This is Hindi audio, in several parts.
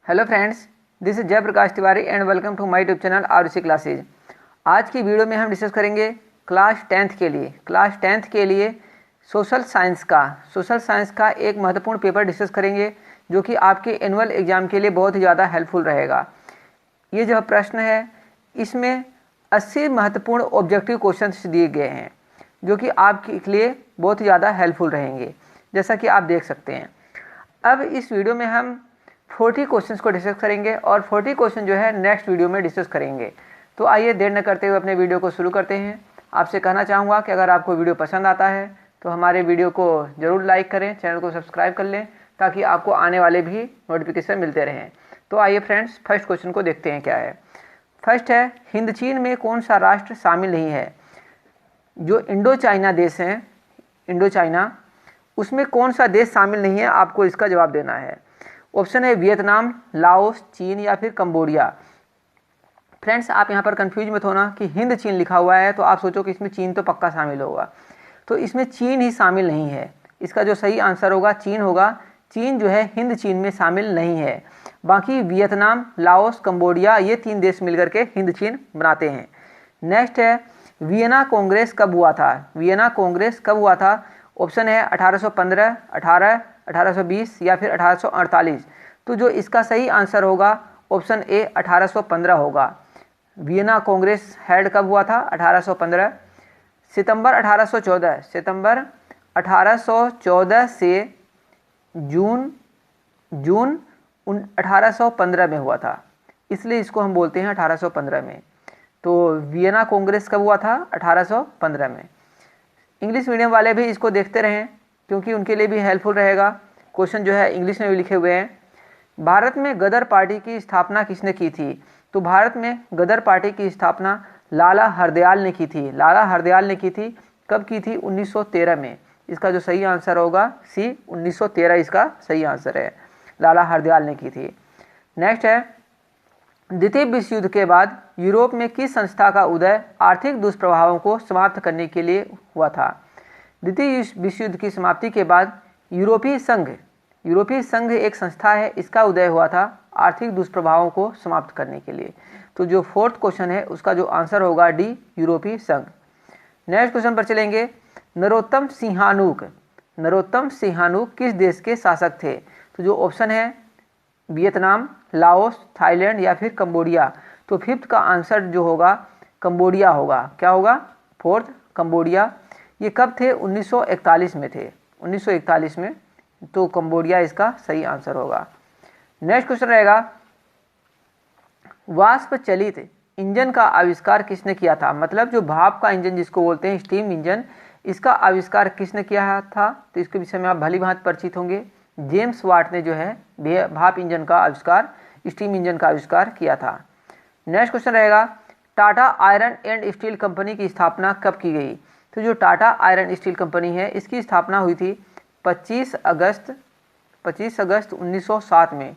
Hello friends, this is Jayprakash Tiwari and welcome to my YouTube channel Arushi classes. आज की वीडियो में हम डिस्कस करेंगे क्लास टेंथ के लिए सोशल साइंस का एक महत्वपूर्ण पेपर डिस्कस करेंगे जो कि आपके एनुअल एग्जाम के लिए बहुत ही ज़्यादा हेल्पफुल रहेगा। ये जो प्रश्न है इसमें 80 महत्वपूर्ण ऑब्जेक्टिव क्वेश्चंस दिए गए हैं जो कि आपके लिए बहुत ही ज़्यादा हेल्पफुल रहेंगे, जैसा कि आप देख सकते हैं। अब इस वीडियो में हम 40 क्वेश्चंस को डिस्कस करेंगे और 40 क्वेश्चन जो है नेक्स्ट वीडियो में डिस्कस करेंगे। तो आइए देर न करते हुए अपने वीडियो को शुरू करते हैं। आपसे कहना चाहूँगा कि अगर आपको वीडियो पसंद आता है तो हमारे वीडियो को ज़रूर लाइक करें, चैनल को सब्सक्राइब कर लें ताकि आपको आने वाले भी नोटिफिकेशन मिलते रहें। तो आइए फ्रेंड्स, फर्स्ट क्वेश्चन को देखते हैं क्या है। फर्स्ट है, हिंद चीन में कौन सा राष्ट्र शामिल नहीं है? जो इंडो चाइना देश हैं, इंडो चाइना, उसमें कौन सा देश शामिल नहीं है? आपको इसका जवाब देना है। ऑप्शन है वियतनाम, लाओस, चीन या फिर कंबोडिया। फ्रेंड्स, आप यहाँ पर कंफ्यूज मत होना कि हिंद चीन लिखा हुआ है तो आप सोचो कि इसमें चीन तो पक्का शामिल होगा, तो इसमें चीन ही शामिल नहीं है। इसका जो सही आंसर होगा चीन होगा। चीन जो है हिंद चीन में शामिल नहीं है। बाकी वियतनाम, लाओस, कंबोडिया ये 3 देश मिलकर के हिंद चीन बनाते हैं। नेक्स्ट है, वियना कांग्रेस कब हुआ था? वियना कांग्रेस कब हुआ था? ऑप्शन है 1815, 18, 1820 या फिर 1848। तो जो इसका सही आंसर होगा ऑप्शन ए 1815 होगा। वियना कांग्रेस हेड कब हुआ था? 1815 सितंबर 1814 से जून 1815 में हुआ था, इसलिए इसको हम बोलते हैं 1815 में। तो वियना कांग्रेस कब हुआ था? 1815 में। इंग्लिश मीडियम वाले भी इसको देखते रहें क्योंकि उनके लिए भी हेल्पफुल रहेगा। क्वेश्चन जो है इंग्लिश में भी लिखे हुए हैं। भारत में गदर पार्टी की स्थापना किसने की थी? तो भारत में गदर पार्टी की स्थापना लाला हरदयाल ने की थी। लाला हरदयाल ने की थी। कब की थी? 1913 में। इसका जो सही आंसर होगा सी, 1913 इसका सही आंसर है। लाला हरदयाल ने की थी। नेक्स्ट है, द्वितीय विश्व युद्ध के बाद यूरोप में किस संस्था का उदय आर्थिक दुष्प्रभावों को समाप्त करने के लिए हुआ था? द्वितीय विश्व युद्ध की समाप्ति के बाद यूरोपीय संघ एक संस्था है, इसका उदय हुआ था आर्थिक दुष्प्रभावों को समाप्त करने के लिए। तो जो फोर्थ क्वेश्चन है उसका जो आंसर होगा डी, यूरोपीय संघ। नेक्स्ट क्वेश्चन पर चलेंगे। नरोत्तम सिंहानुक किस देश के शासक थे? तो जो ऑप्शन है वियतनाम, लाओस, थाईलैंड या फिर कंबोडिया। तो फिफ्थ का आंसर जो होगा कंबोडिया होगा। क्या होगा? Fourth, Cambodia. ये कब थे? 1941 में थे, 1941 में। तो कंबोडिया इसका सही आंसर होगा। नेक्स्ट क्वेश्चन रहेगा, वाष्प चलित इंजन का आविष्कार किसने किया था? मतलब जो भाप का इंजन जिसको बोलते हैं, स्टीम इंजन, इसका आविष्कार किसने किया था? तो इसके विषय में आप भली भांति परिचित होंगे। जेम्स वाट ने जो है भाप इंजन का आविष्कार, स्टीम इंजन का आविष्कार किया था। नेक्स्ट क्वेश्चन रहेगा, Tata iron and steel company की स्थापना कब की गई? तो जो टाटा आयरन स्टील कंपनी है इसकी स्थापना हुई थी 25 अगस्त 1907 में।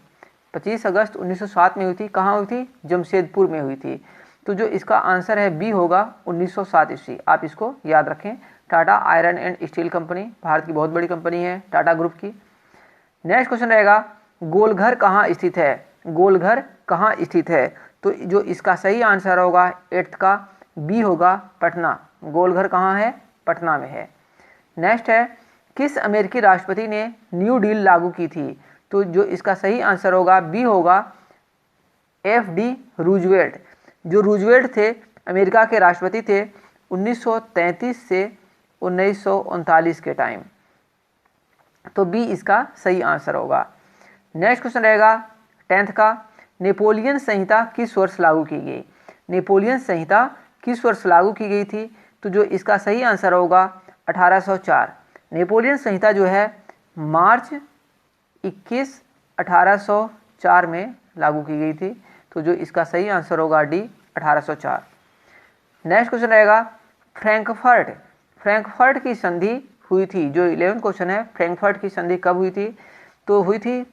25 अगस्त 1907 में हुई थी। कहाँ हुई थी? जमशेदपुर में हुई थी। तो जो इसका आंसर है बी होगा, 1907 ईस्वी। आप इसको याद रखें। Tata iron and steel company Bharat की बहुत बड़ी कंपनी है, टाटा ग्रुप की। नेक्स्ट क्वेश्चन रहेगा, गोलघर कहाँ स्थित है? गोलघर कहाँ स्थित है? तो जो इसका सही आंसर होगा 8th का बी होगा, पटना। गोलघर कहाँ है? पटना में है। नेक्स्ट है, किस अमेरिकी राष्ट्रपति ने न्यू डील लागू की थी? तो जो इसका सही आंसर होगा बी होगा, FD रूजवेल्ट। जो रूजवेल्ट थे अमेरिका के राष्ट्रपति थे 1933 से 1939 के टाइम। तो बी इसका सही आंसर होगा। नेक्स्ट क्वेश्चन रहेगा 10th का, नेपोलियन संहिता किस वर्ष लागू की गई? नेपोलियन संहिता किस वर्ष लागू की गई थी? तो जो इसका सही आंसर होगा 1804। नेपोलियन संहिता जो है मार्च 21, 1804 में लागू की गई थी। तो जो इसका सही आंसर होगा डी, 1804। नेक्स्ट क्वेश्चन रहेगा, फ्रैंकफर्ट की संधि हुई थी। जो 11th क्वेश्चन है, फ्रैंकफर्ट की संधि कब हुई थी? तो हुई थी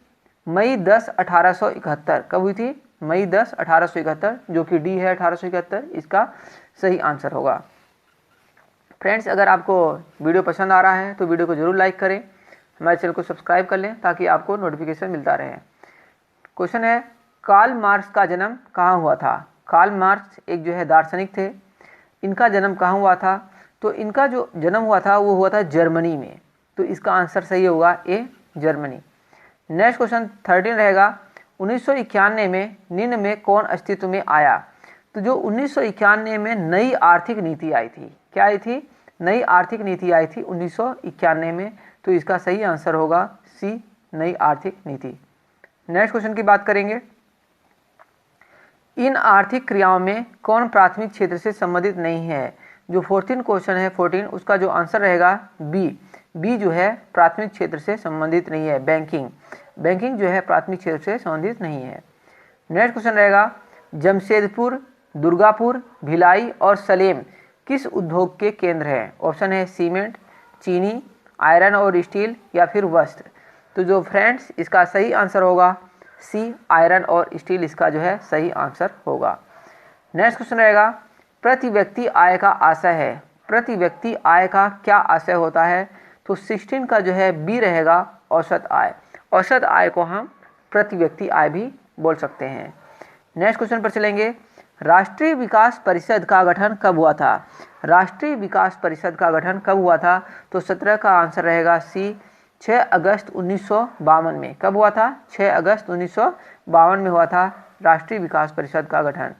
मई 10, 1871। कब हुई थी? मई 10, 1871, जो कि डी है, 1871 इसका सही आंसर होगा। फ्रेंड्स, अगर आपको वीडियो पसंद आ रहा है तो वीडियो को जरूर लाइक करें, हमारे चैनल को सब्सक्राइब कर लें ताकि आपको नोटिफिकेशन मिलता रहे। क्वेश्चन है कार्ल मार्क्स का जन्म कहाँ हुआ था। कार्ल मार्क्स एक जो है दार्शनिक थे, इनका जन्म कहाँ हुआ था, तो इनका जो जन्म हुआ था वो हुआ था जर्मनी में, तो इसका आंसर सही होगा ए जर्मनी। नेक्स्ट क्वेश्चन 13 रहेगा 1991 में निम्न में कौन अस्तित्व में आया। तो जो 1991 में नई आर्थिक नीति आई थी, क्या आई थी, नई आर्थिक नीति आई थी 1991 में, तो इसका सही आंसर होगा सी नई आर्थिक नीति। नेक्स्ट क्वेश्चन की बात करेंगे, इन आर्थिक क्रियाओं में कौन प्राथमिक क्षेत्र से संबंधित नहीं है। जो 14 क्वेश्चन है 14, उसका जो आंसर रहेगा बी जो है प्राथमिक क्षेत्र से संबंधित नहीं है। बैंकिंग जो है प्राथमिक क्षेत्र से संबंधित नहीं है। नेक्स्ट क्वेश्चन रहेगा जमशेदपुर, दुर्गापुर, भिलाई और सलेम किस उद्योग के केंद्र हैं। ऑप्शन है सीमेंट, चीनी, आयरन और स्टील या फिर वस्त्र। तो जो फ्रेंड्स इसका सही आंसर होगा सी आयरन और स्टील, इसका जो है सही आंसर होगा। नेक्स्ट क्वेश्चन रहेगा प्रति व्यक्ति आय का आशय है। प्रति व्यक्ति आय का क्या आशय होता है, तो 16 का जो है बी रहेगा औसत आय। औसत आय को हम प्रति व्यक्ति आय भी बोल सकते हैं। नेक्स्ट क्वेश्चन पर चलेंगे, राष्ट्रीय विकास परिषद का गठन कब हुआ था। राष्ट्रीय विकास परिषद का गठन कब हुआ था, तो 17 का आंसर रहेगा सी 6 अगस्त 1952 में। कब हुआ था, 6 अगस्त 1952 में हुआ था राष्ट्रीय विकास परिषद का गठन।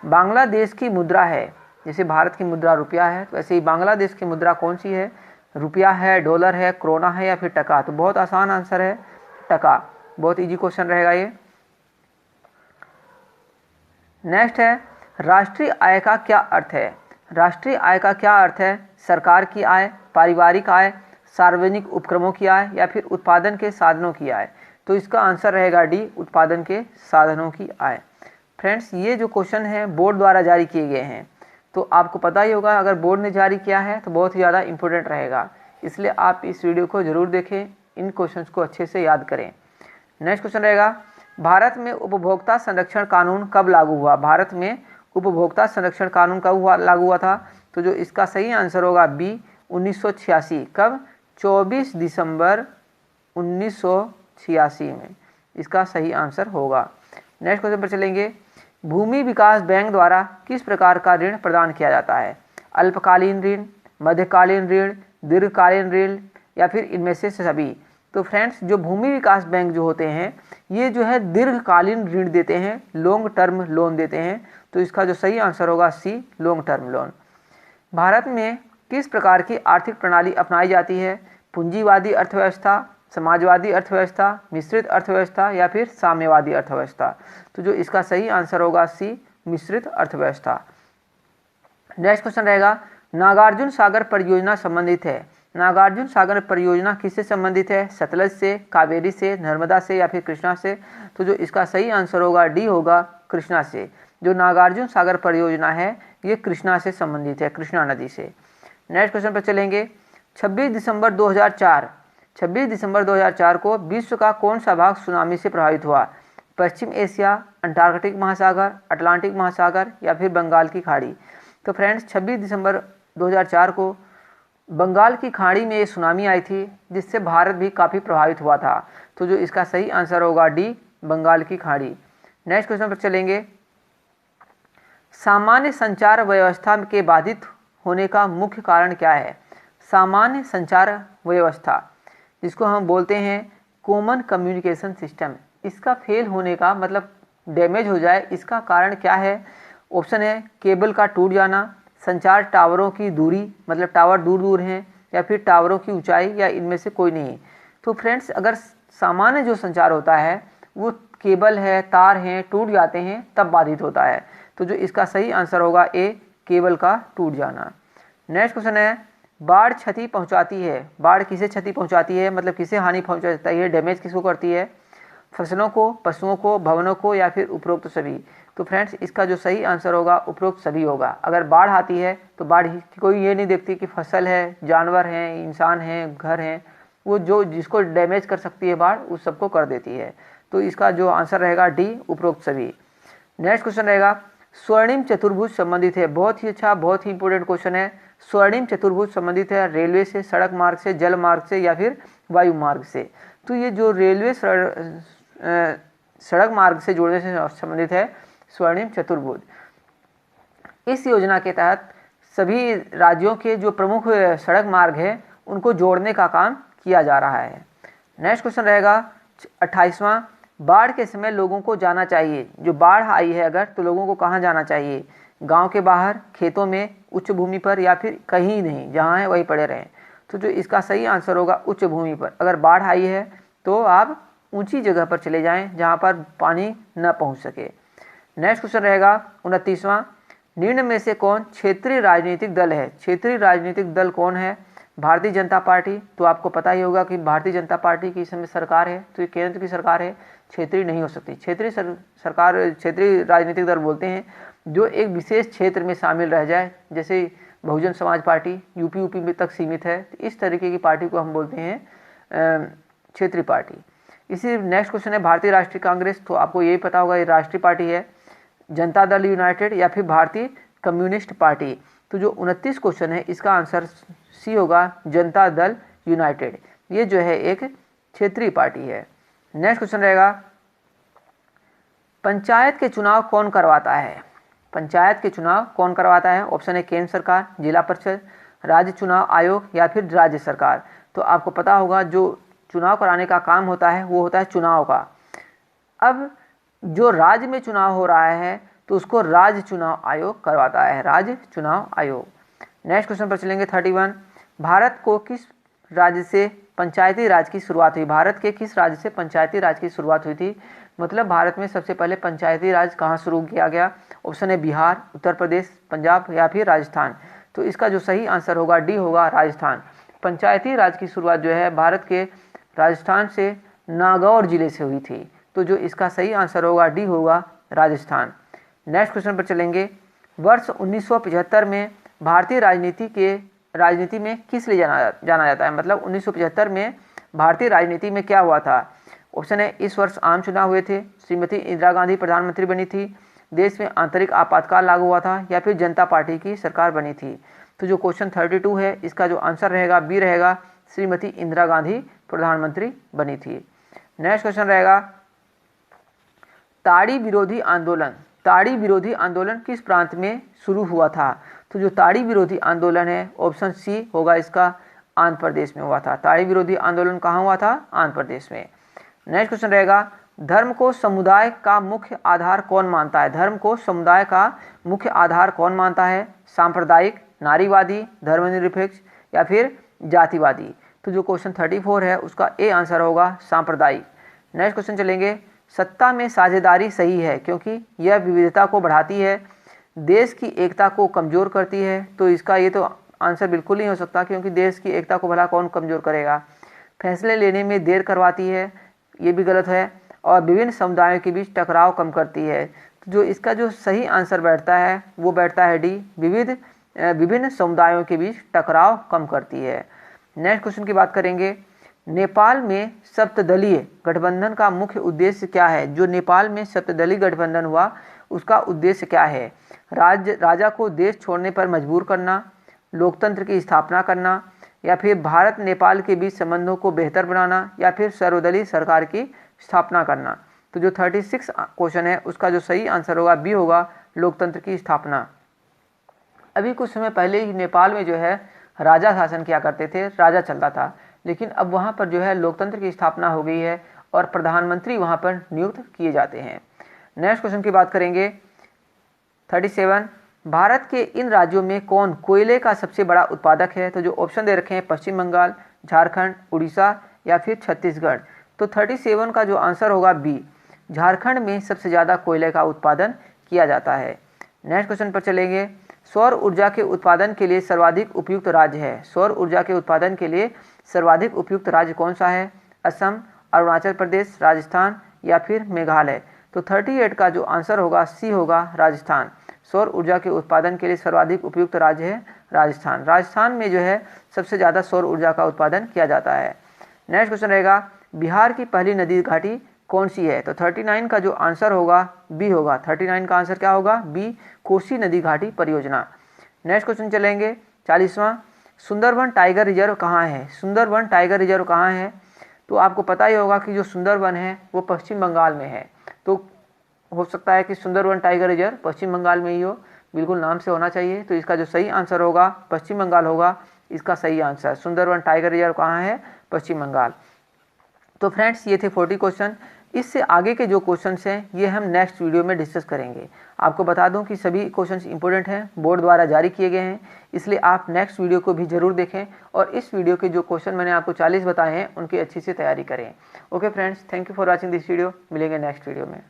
बांग्लादेश की मुद्रा है, जैसे भारत की मुद्रा रुपया है, तो ऐसे ही बांग्लादेश की मुद्रा कौन सी है, रुपया है, डॉलर है, क्रोना है या फिर टका। तो बहुत आसान आंसर है टका, बहुत इजी क्वेश्चन रहेगा ये। नेक्स्ट है राष्ट्रीय आय का क्या अर्थ है। राष्ट्रीय आय का क्या अर्थ है, सरकार की आय, पारिवारिक आय, सार्वजनिक उपक्रमों की आय या फिर उत्पादन के साधनों की आय। तो इसका आंसर रहेगा डी उत्पादन के साधनों की आय। फ्रेंड्स ये जो क्वेश्चन है बोर्ड द्वारा जारी किए गए हैं, तो आपको पता ही होगा अगर बोर्ड ने जारी किया है तो बहुत ही ज़्यादा इंपॉर्टेंट रहेगा, इसलिए आप इस वीडियो को ज़रूर देखें, इन क्वेश्चंस को अच्छे से याद करें। नेक्स्ट क्वेश्चन रहेगा भारत में उपभोक्ता संरक्षण कानून कब लागू हुआ। भारत में उपभोक्ता संरक्षण कानून कब लागू हुआ था, तो जो इसका सही आंसर होगा बी 1986। कब, 24 दिसंबर 1986 में, इसका सही आंसर होगा। नेक्स्ट क्वेश्चन पर चलेंगे, भूमि विकास बैंक द्वारा किस प्रकार का ऋण प्रदान किया जाता है। अल्पकालीन ऋण, मध्यकालीन ऋण, दीर्घकालीन ऋण या फिर इनमें से सभी। तो फ्रेंड्स जो भूमि विकास बैंक जो होते हैं ये जो है दीर्घकालीन ऋण देते हैं, लॉन्ग टर्म लोन देते हैं, तो इसका जो सही आंसर होगा सी लॉन्ग टर्म लोन। भारत में किस प्रकार की आर्थिक प्रणाली अपनाई जाती है, पूंजीवादी अर्थव्यवस्था, समाजवादी अर्थव्यवस्था, मिश्रित अर्थव्यवस्था या फिर साम्यवादी अर्थव्यवस्था। तो जो इसका सही आंसर होगा सी मिश्रित अर्थव्यवस्था। नेक्स्ट क्वेश्चन रहेगा नागार्जुन सागर परियोजना संबंधित है। नागार्जुन सागर परियोजना किससे संबंधित है, सतलज से, कावेरी से, नर्मदा से या फिर कृष्णा से। तो जो इसका सही आंसर होगा डी होगा कृष्णा से। जो नागार्जुन सागर परियोजना है ये कृष्णा से संबंधित है, कृष्णा नदी से। नेक्स्ट क्वेश्चन पर चलेंगे, 26 दिसंबर 2004 को विश्व का कौन सा भाग सुनामी से प्रभावित हुआ। पश्चिम एशिया, अंटार्कटिक महासागर, अटलांटिक महासागर या फिर बंगाल की खाड़ी। तो फ्रेंड्स 26 दिसंबर 2004 को बंगाल की खाड़ी में सुनामी आई थी जिससे भारत भी काफ़ी प्रभावित हुआ था। तो जो इसका सही आंसर होगा डी बंगाल की खाड़ी। नेक्स्ट क्वेश्चन पर चलेंगे, सामान्य संचार व्यवस्था के बाधित होने का मुख्य कारण क्या है। सामान्य संचार व्यवस्था जिसको हम बोलते हैं कॉमन कम्युनिकेशन सिस्टम, इसका फेल होने का मतलब डैमेज हो जाए, इसका कारण क्या है। ऑप्शन है केबल का टूट जाना, संचार टावरों की दूरी मतलब टावर दूर दूर हैं या फिर टावरों की ऊंचाई या इनमें से कोई नहीं। तो फ्रेंड्स अगर सामान्य जो संचार होता है वो केबल है, तार हैं, टूट जाते हैं तब बाधित होता है। तो जो इसका सही आंसर होगा ए केबल का टूट जाना। नेक्स्ट क्वेश्चन है, बाढ़ क्षति पहुंचाती है। बाढ़ किसे क्षति पहुंचाती है मतलब किसे हानि पहुंचाती है, डैमेज किसको करती है, फसलों को, पशुओं को, भवनों को या फिर उपरोक्त सभी। तो फ्रेंड्स इसका जो सही आंसर होगा उपरोक्त सभी होगा। अगर बाढ़ आती है तो बाढ़ कोई ये नहीं देखती कि फसल है, जानवर हैं, इंसान हैं, घर हैं, वो जो जिसको डैमेज कर सकती है बाढ़ उस सबको कर देती है। तो इसका जो आंसर रहेगा डी उपरोक्त सभी। नेक्स्ट क्वेश्चन रहेगा, स्वर्णिम चतुर्भुज संबंधित है। बहुत ही अच्छा, बहुत ही इंपॉर्टेंट क्वेश्चन है। स्वर्णिम चतुर्भुज संबंधित है रेलवे से, सड़क मार्ग से, जल मार्ग से या फिर वायु मार्ग से। तो ये जो रेलवे सड़क मार्ग से जोड़ने से संबंधित है स्वर्णिम चतुर्भुज। इस योजना के तहत सभी राज्यों के जो प्रमुख सड़क मार्ग है उनको जोड़ने का काम किया जा रहा है। नेक्स्ट क्वेश्चन रहेगा 28वां, बाढ़ के समय लोगों को जाना चाहिए, जो बाढ़ आई है अगर तो लोगों को कहाँ जाना चाहिए, गांव के बाहर, खेतों में, उच्च भूमि पर या फिर कहीं नहीं, जहाँ है वहीं पड़े रहें। तो जो इसका सही आंसर होगा उच्च भूमि पर। अगर बाढ़ आई है तो आप ऊंची जगह पर चले जाएं जहाँ पर पानी न पहुँच सके। नेक्स्ट क्वेश्चन रहेगा 29वां, निम्न में से कौन क्षेत्रीय राजनीतिक दल है। क्षेत्रीय राजनीतिक दल कौन है, भारतीय जनता पार्टी। तो आपको पता ही होगा कि भारतीय जनता पार्टी की इस समय सरकार है, तो ये केंद्र की सरकार है, क्षेत्रीय नहीं हो सकती। क्षेत्रीय सरकार क्षेत्रीय राजनीतिक दल बोलते हैं जो एक विशेष क्षेत्र में शामिल रह जाए, जैसे बहुजन समाज पार्टी यूपी में तक सीमित है, तो इस तरीके की पार्टी को हम बोलते हैं क्षेत्रीय पार्टी। इसी नेक्स्ट क्वेश्चन है भारतीय राष्ट्रीय कांग्रेस। तो आपको यही पता होगा ये राष्ट्रीय पार्टी है, जनता दल यूनाइटेड या फिर भारतीय कम्युनिस्ट पार्टी। तो जो 29 क्वेश्चन है इसका आंसर सी होगा, जनता दल यूनाइटेड। ये जो है एक क्षेत्रीय पार्टी है। नेक्स्ट क्वेश्चन रहेगा पंचायत के चुनाव कौन करवाता है। पंचायत के चुनाव कौन करवाता है। ऑप्शन है केंद्र सरकार, जिला परिषद, राज्य चुनाव आयोग या फिर राज्य सरकार। तो आपको पता होगा जो चुनाव कराने का काम होता है वो होता है चुनाव का। अब जो राज्य में चुनाव हो रहा है तो उसको राज्य चुनाव आयोग करवाता है, राज्य चुनाव आयोग। नेक्स्ट क्वेश्चन पर चलेंगे 31, भारत को किस राज्य से पंचायती राज की शुरुआत हुई। भारत के किस राज्य से पंचायती राज की शुरुआत हुई थी, मतलब भारत में सबसे पहले पंचायती राज कहाँ शुरू किया गया। ऑप्शन है बिहार, उत्तर प्रदेश, पंजाब या फिर राजस्थान। तो इसका जो सही आंसर होगा डी होगा, राजस्थान। पंचायती राज की शुरुआत जो है भारत के राजस्थान से नागौर जिले से हुई थी। तो जो इसका सही आंसर होगा डी होगा, राजस्थान। नेक्स्ट क्वेश्चन पर चलेंगे, वर्ष 1975 में भारतीय राजनीति में किस लिए जाना जाता है, मतलब 1975 में भारतीय राजनीति में क्या हुआ था। ऑप्शन है इस वर्ष आम चुनाव हुए थे, श्रीमती इंदिरा गांधी प्रधानमंत्री बनी थी, देश में आंतरिक आपातकाल लागू हुआ था या फिर जनता पार्टी की सरकार बनी थी। तो जो क्वेश्चन 32 है इसका जो आंसर रहेगा बी रहेगा, श्रीमती इंदिरा गांधी प्रधानमंत्री बनी थी। नेक्स्ट क्वेश्चन रहेगा ताड़ी विरोधी आंदोलन। ताड़ी विरोधी आंदोलन किस प्रांत में शुरू हुआ था। तो जो ताड़ी विरोधी आंदोलन है ऑप्शन सी होगा इसका, आंध्र प्रदेश में हुआ था। ताड़ी विरोधी आंदोलन कहाँ हुआ था, आंध्र प्रदेश में। नेक्स्ट क्वेश्चन रहेगा धर्म को समुदाय का मुख्य आधार कौन मानता है। धर्म को समुदाय का मुख्य आधार कौन मानता है, सांप्रदायिक, नारीवादी, धर्मनिरपेक्ष या फिर जातिवादी। तो जो क्वेश्चन 34 है उसका ए आंसर होगा, सांप्रदायिक। नेक्स्ट क्वेश्चन चलेंगे, सत्ता में साझेदारी सही है क्योंकि यह विविधता को बढ़ाती है, देश की एकता को कमजोर करती है। तो इसका ये तो आंसर बिल्कुल नहीं हो सकता क्योंकि देश की एकता को भला कौन कमजोर करेगा। फैसले लेने में देर करवाती है, ये भी गलत है, और विभिन्न समुदायों के बीच टकराव कम करती है। तो जो इसका जो सही आंसर बैठता है वो बैठता है डी, विभिन्न समुदायों के बीच टकराव कम करती है। नेक्स्ट क्वेश्चन की बात करेंगे, नेपाल में सप्तदलीय गठबंधन का मुख्य उद्देश्य क्या है। जो नेपाल में सप्तदलीय गठबंधन हुआ उसका उद्देश्य क्या है। राजा को देश छोड़ने पर मजबूर करना, लोकतंत्र की स्थापना करना या फिर भारत नेपाल के बीच संबंधों को बेहतर बनाना या फिर सर्वदलीय सरकार की स्थापना करना। तो जो 36 क्वेश्चन है उसका जो सही आंसर होगा बी होगा, लोकतंत्र की स्थापना। अभी कुछ समय पहले ही नेपाल में जो है राजा शासन किया करते थे, राजा चलता था, लेकिन अब वहाँ पर जो है लोकतंत्र की स्थापना हो गई है और प्रधानमंत्री वहाँ पर नियुक्त किए जाते हैं। नेक्स्ट क्वेश्चन की बात करेंगे 37, भारत के इन राज्यों में कौन कोयले का सबसे बड़ा उत्पादक है। तो जो ऑप्शन दे रखे हैं पश्चिम बंगाल, झारखंड, उड़ीसा या फिर छत्तीसगढ़। तो 37 का जो आंसर होगा बी, झारखंड में सबसे ज़्यादा कोयले का उत्पादन किया जाता है। नेक्स्ट क्वेश्चन पर चलेंगे, सौर ऊर्जा के उत्पादन के लिए सर्वाधिक उपयुक्त राज्य है। सौर ऊर्जा के उत्पादन के लिए सर्वाधिक उपयुक्त राज्य कौन सा है, असम, अरुणाचल प्रदेश, राजस्थान या फिर मेघालय। तो 38 का जो आंसर होगा सी होगा, राजस्थान। सौर ऊर्जा के उत्पादन के लिए सर्वाधिक उपयुक्त राज्य है राजस्थान। राजस्थान में जो है सबसे ज़्यादा सौर ऊर्जा का उत्पादन किया जाता है। नेक्स्ट क्वेश्चन रहेगा, बिहार की पहली नदी घाटी कौन सी है। तो 39 का जो आंसर होगा बी होगा, 39 का आंसर क्या होगा, बी, कोसी नदी घाटी परियोजना। नेक्स्ट क्वेश्चन चलेंगे 40वां, सुंदरबन टाइगर रिजर्व कहाँ है। सुंदरबन टाइगर रिजर्व कहाँ है। तो आपको पता ही होगा कि जो सुंदरबन है वो पश्चिम बंगाल में है। तो हो सकता है कि सुंदरवन टाइगर रिजर्व पश्चिम बंगाल में ही हो, बिल्कुल नाम से होना चाहिए। तो इसका जो सही आंसर होगा पश्चिम बंगाल होगा, इसका सही आंसर। सुंदरवन टाइगर रिजर्व कहाँ है? पश्चिम बंगाल। तो फ्रेंड्स ये थे 40 क्वेश्चन। इससे आगे के जो क्वेश्चंस हैं ये हम नेक्स्ट वीडियो में डिस्कस करेंगे। आपको बता दूं कि सभी क्वेश्चंस इंपॉर्टेंट हैं, बोर्ड द्वारा जारी किए गए हैं, इसलिए आप नेक्स्ट वीडियो को भी जरूर देखें और इस वीडियो के जो क्वेश्चन मैंने आपको 40 बताए हैं उनकी अच्छी से तैयारी करें। Okay friends, thank you for watching this video. मिलेंगे नेक्स्ट वीडियो में।